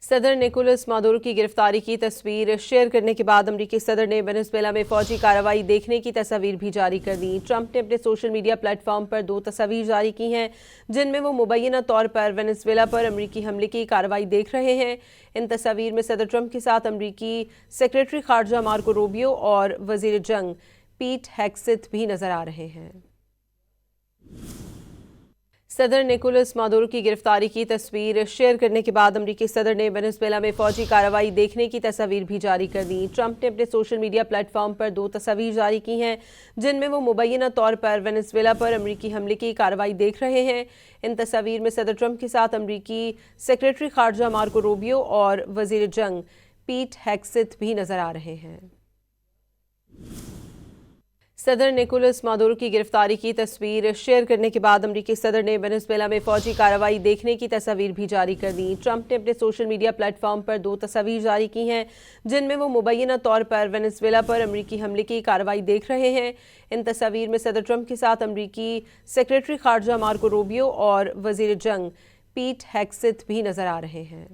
सदर Nicolas Maduro की गिरफ्तारी की तस्वीर शेयर करने के बाद अमरीकी सदर ने वेनेजुएला में फौजी कार्रवाई देखने की तस्वीर भी जारी कर दी। ट्रंप ने अपने सोशल मीडिया प्लेटफॉर्म पर 2 तस्वीर जारी की हैं, जिनमें वो मुबैना तौर पर वेनेजुएला पर अमरीकी हमले की कार्रवाई देख रहे हैं। इन तस्वीर में सदर ट्रंप के साथ अमरीकी सेक्रेटरी खारजा मार्को रूबियो और वजीर जंग पीट हेग्सेथ भी नजर आ रहे हैं। सदर निकोलस मादुरो की गिरफ्तारी की तस्वीर शेयर करने के बाद अमरीकी सदर ने वेनेजुएला में फौजी कार्रवाई देखने की तस्वीर भी जारी कर दी। ट्रंप ने अपने सोशल मीडिया प्लेटफॉर्म पर 2 तस्वीर जारी की हैं, जिनमें वो मुबैना तौर पर वेनेजुएला पर अमरीकी हमले की कार्रवाई देख रहे हैं। इन तस्वीर में सदर ट्रंप के साथ अमरीकी सेक्रेटरी खारजा मार्को रूबियो और वजीर जंग पीट हेग्सेथ भी नजर आ रहे हैं। सदर निकोलस मादुरो की गिरफ्तारी की तस्वीर शेयर करने के बाद अमरीकी सदर ने वेनेजुएला में फौजी कार्रवाई देखने की तस्वीर भी जारी कर दी। ट्रंप ने अपने सोशल मीडिया प्लेटफॉर्म पर 2 तस्वीर जारी की हैं, जिनमें वो मुबैना तौर पर वेनेजुएला पर अमरीकी हमले की कार्रवाई देख रहे हैं। इन तस्वीर में सदर ट्रंप के साथ अमरीकी सेक्रेटरी खारजा मार्को रूबियो और वजीर जंग पीट हेग्सेथ भी नजर आ रहे हैं।